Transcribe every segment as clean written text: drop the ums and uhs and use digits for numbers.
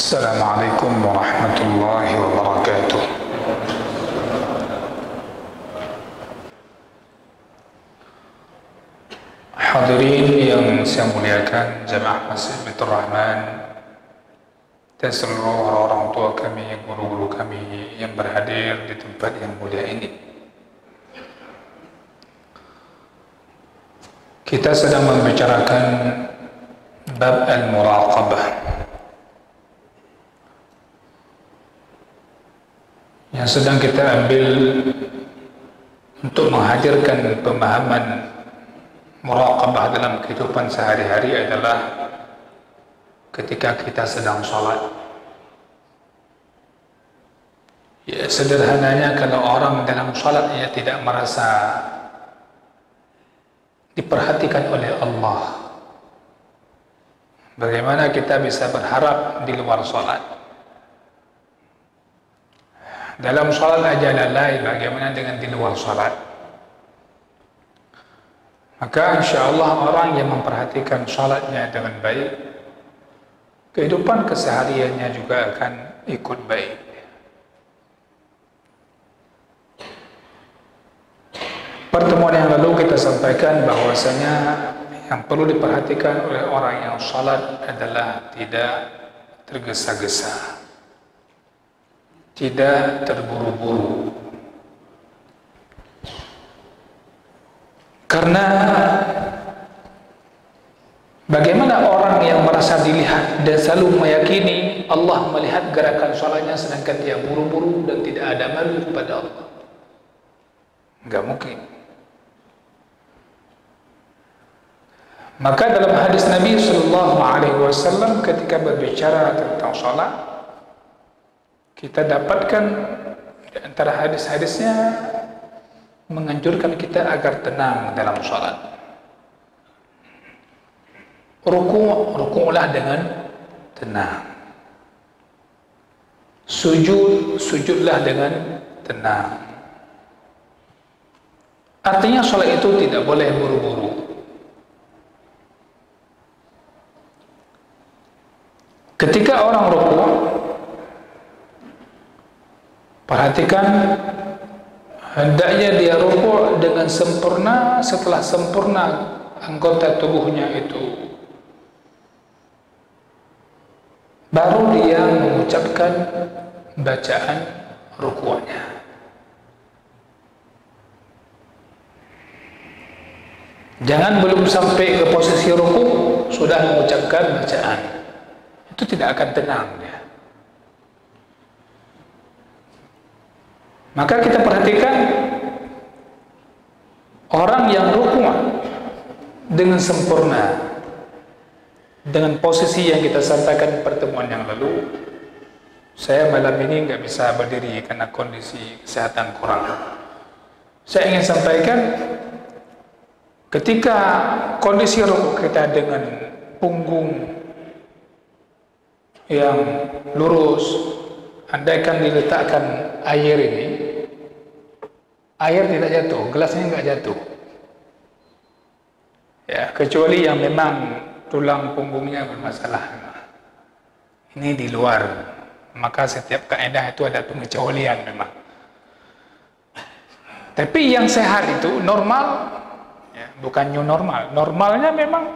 Assalamualaikum warahmatullahi wabarakatuh. Hadirin yang saya muliakan, jamaah Masjid Baitur Rahman dan seluruh orang tua kami, guru-guru kami yang berhadir di tempat yang mulia ini. Kita sedang membicarakan bab al-muraqabah yang sedang kita ambil untuk menghadirkan pemahaman muraqabah dalam kehidupan sehari-hari adalah ketika kita sedang sholat. Ya, sederhananya kalau orang dalam sholat ia tidak merasa diperhatikan oleh Allah, bagaimana kita bisa berharap di luar sholat? Dalam sholat aja lalai, bagaimana dengan di luar sholat? Maka insya Allah orang yang memperhatikan sholatnya dengan baik, kehidupan kesehariannya juga akan ikut baik. Pertemuan yang lalu kita sampaikan bahwasanya yang perlu diperhatikan oleh orang yang sholat adalah tidak tergesa-gesa, tidak terburu-buru. Karena bagaimana orang yang merasa dilihat dan selalu meyakini Allah melihat gerakan sholatnya sedangkan dia buru-buru dan tidak ada malu kepada Allah? Enggak mungkin. Maka dalam hadis Nabi SAW ketika berbicara tentang sholat, kita dapatkan di antara hadis-hadisnya menganjurkan kita agar tenang dalam sholat. Ruku'lah dengan tenang. Sujudlah dengan tenang. Artinya sholat itu tidak boleh buru-buru. Ketika orang ruku', perhatikan hendaknya dia ruku' dengan sempurna. Setelah sempurna anggota tubuhnya itu, baru dia mengucapkan bacaan ruku'nya. Jangan belum sampai ke posisi ruku' sudah mengucapkan bacaan. Itu tidak akan tenang dia. Maka kita perhatikan orang yang ruku' dengan sempurna, dengan posisi yang kita sampaikan pertemuan yang lalu. Saya malam ini nggak bisa berdiri karena kondisi kesehatan kurang. Saya ingin sampaikan, ketika kondisi ruku' kita dengan punggung yang lurus, andaikan diletakkan air ini, air tidak jatuh, gelasnya nggak jatuh. Ya, kecuali yang memang tulang punggungnya bermasalah. Ini di luar, maka setiap kaidah itu ada pengecualian memang. Tapi yang sehat itu normal, ya, bukan new normal. Normalnya memang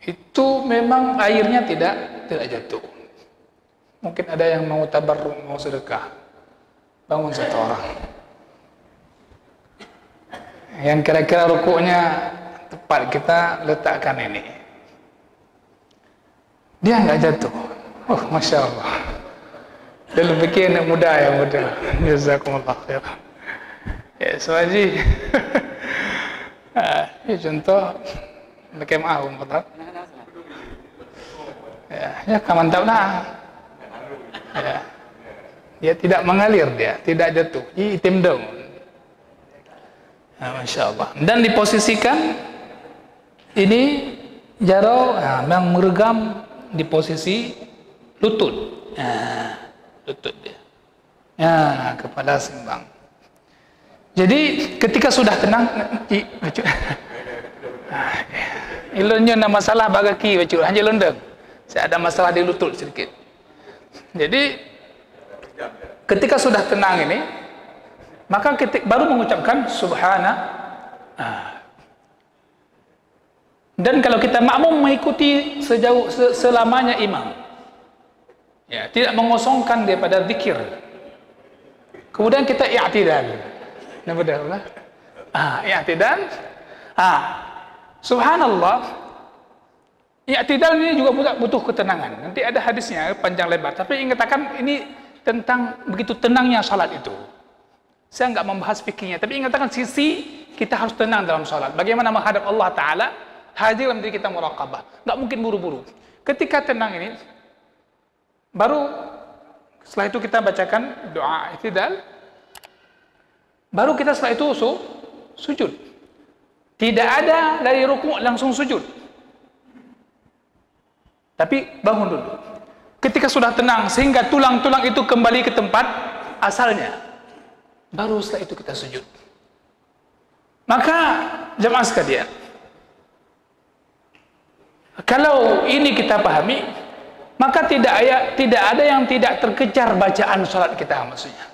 itu memang airnya tidak jatuh. Mungkin ada yang mau tabarruk, mau sedekah, bangun satu orang yang kira-kira rukuknya tepat, kita letakkan ini, dia nggak jatuh. Oh, masya Allah. Dia lebih anak muda ya, muda. Jazakumullah khair. Ya, Suhaji. Ini contoh macam ahum betul. Ya, mantap lah. Ya. Dia tidak mengalir, dia tidak jatuh. Itim dong. Nah, masya Allah. Dan diposisikan ini jaro, memang meregam di posisi lutut. Lutut dia. Ya, kepala seimbang. Jadi ketika sudah tenang, ilunnya ada masalah bagaki bacu hanya lundeng. Saya ada masalah di lutut sedikit. Jadi ketika sudah tenang ini, maka baru mengucapkan subhana. Dan kalau kita makmum mengikuti selamanya imam, ya, tidak mengosongkan daripada zikir. Kemudian kita i'tidal. Nah, benar lah. I'tidal. Subhanallah. I'tidal ini juga butuh ketenangan. Nanti ada hadisnya panjang lebar, tapi ingin katakan ini tentang begitu tenangnya salat itu. Saya enggak membahas fikihnya, tapi ingin katakan sisi kita harus tenang dalam salat. Bagaimana menghadap Allah Ta'ala, hadir dalam diri kita muraqabah. Enggak mungkin buru-buru. Ketika tenang ini, baru setelah itu kita bacakan doa i'tidal. Baru kita setelah itu sujud. Tidak ada dari rukuk langsung sujud. Tapi bangun dulu. Ketika sudah tenang sehingga tulang-tulang itu kembali ke tempat asalnya, baru setelah itu kita sujud. Maka jemaah sekalian, kalau ini kita pahami, maka tidak ada yang tidak terkejar bacaan salat kita, maksudnya.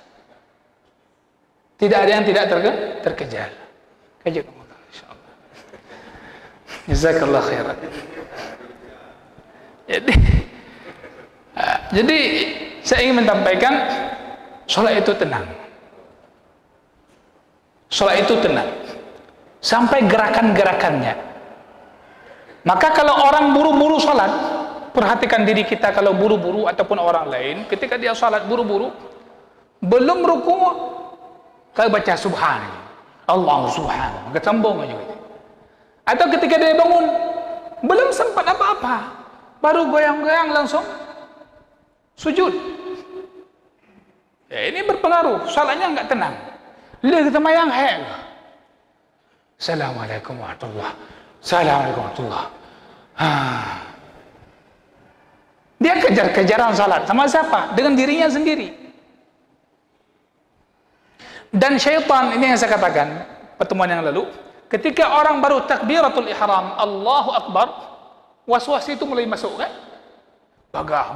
Tidak ada yang tidak terkejar. Kajian Allah, insyaallah. Jazakallah khairan. Jadi saya ingin menyampaikan salat itu tenang. Salat itu tenang sampai gerakan-gerakannya. Maka kalau orang buru-buru salat, perhatikan diri kita kalau buru-buru ataupun orang lain, ketika dia salat buru-buru, belum rukuk, kalau baca subhan, Allah subhanahu, ketambung aja gitu. Atau ketika dia bangun, belum sempat apa-apa, baru goyang-goyang langsung sujud. Ya, ini berpengaruh, salatnya enggak tenang. Lihat kita mayang Assalamualaikum warahmatullahi wabarakatuh. Assalamualaikum warahmatullahi wabarakatuh. Dia kejar-kejaran salat sama siapa? Dengan dirinya sendiri. Dan syaitan, ini yang saya katakan pertemuan yang lalu, ketika orang baru takbiratul ihram, Allahu Akbar, was-was itu mulai masuk kan? Bagah.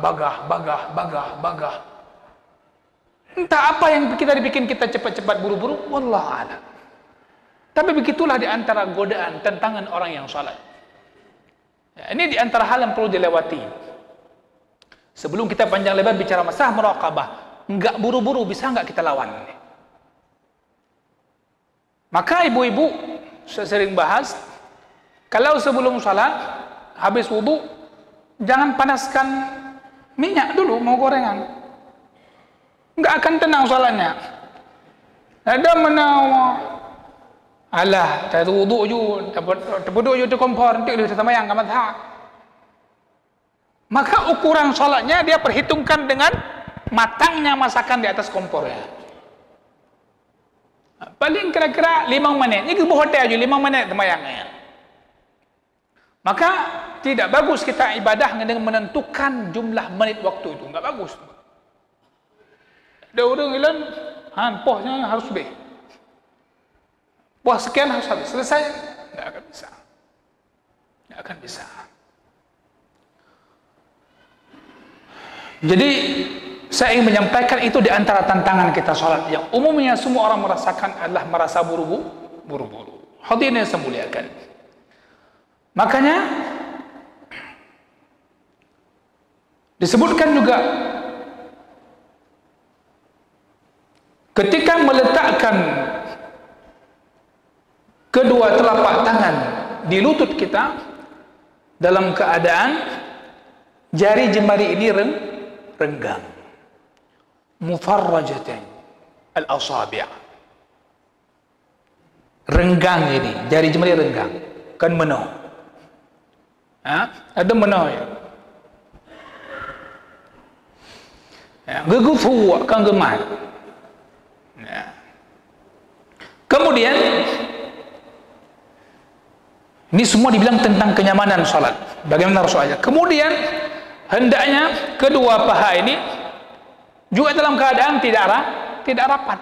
Entah apa yang kita dibikin kita cepat-cepat buru-buru, wallahu a'lam. Tapi begitulah di antara godaan, tantangan orang yang salat. Ya, ini di antara hal yang perlu dilewati. Sebelum kita panjang lebar bicara masalah muraqabah, enggak buru-buru, bisa enggak kita lawan? Maka ibu-ibu, saya sering bahas, kalau sebelum salat, habis wudu, jangan panaskan minyak dulu, mau gorengan. Enggak akan tenang salatnya. Ada menawa, alah, tak wudu je, terpeduk je tu kompor, nanti dia semayang ke mazhab. Maka ukuran salatnya dia perhitungkan dengan matangnya masakan di atas kompornya. Paling kira-kira 5 menit. Ini ke hotel aja 5 menit semayangnya. Maka tidak bagus kita ibadah dengan menentukan jumlah menit waktu itu. Enggak bagus. Ada orang bilang, pohnya harus lebih. Poh sekian harus habis. Selesai. Enggak akan bisa. Enggak akan bisa. Jadi saya ingin menyampaikan itu di antara tantangan kita salat yang umumnya semua orang merasakan adalah merasa buru-buru. Hadirin yang saya muliakan. Makanya disebutkan juga ketika meletakkan kedua telapak tangan di lutut kita dalam keadaan jari jemari ini renggang, mufarrajatan al-asabi', renggang ini, jari jemari renggang, kan menoh. Ada menoh ya. Gegufu kan gemar. Kemudian ini semua dibilang tentang kenyamanan salat. Bagaimana Rasulullah? Kemudian hendaknya kedua paha ini juga dalam keadaan tidak rapat.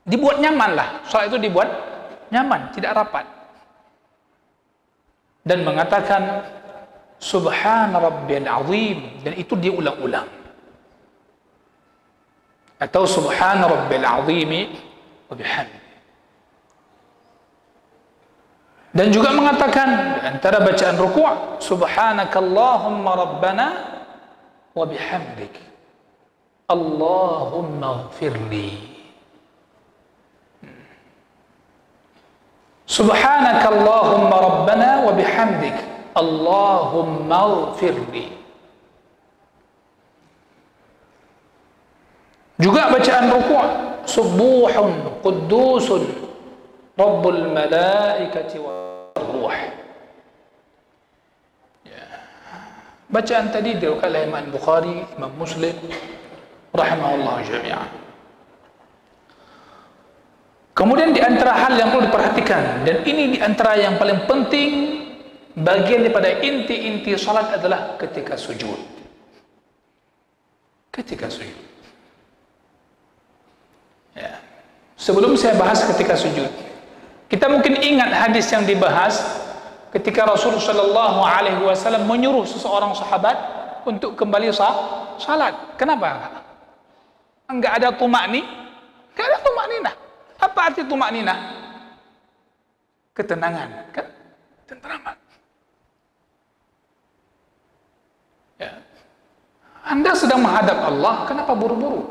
Dibuat nyaman lah. Salat itu dibuat nyaman, tidak rapat. Dan mengatakan Subhana Rabbiyal Azim, dan itu diulang-ulang. atau subhana rabbil azimi wa bihamdi. Dan juga mengatakan antara bacaan ruku' subhanakallahumma rabbana wa bihamdik Allahumma ighfirli. Subhanakallahumma rabbana wa bihamdik Allahumma ighfirli. Juga bacaan ruku' subuhun quddusun rabbul malaikati wa ruh. Ya. Bacaan tadi diriwayatkan oleh Imam Bukhari, Imam Muslim rahimahullah jami'an. Kemudian di antara hal yang perlu diperhatikan, dan ini di antara yang paling penting, bagian daripada inti-inti salat adalah ketika sujud. Ketika sujud. Ya. Sebelum saya bahas ketika sujud, kita mungkin ingat hadis yang dibahas ketika Rasulullah Shallallahu Alaihi Wasallam menyuruh seseorang sahabat untuk kembali salat. Kenapa? Enggak ada tumakni, enggak ada tumakninah. Apa arti tumakninah? Ketenangan, kan? Tenteraman. Ya. Anda sedang menghadap Allah, kenapa buru-buru?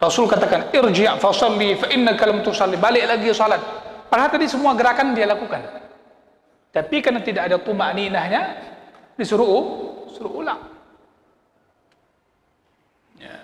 Rasul katakan, irji' fasalli fa innaka lam tusalli. Balik lagi salat. Padahal tadi semua gerakan dia lakukan. Tapi karena tidak ada tumakninahnya, disuruh ulang. Ya.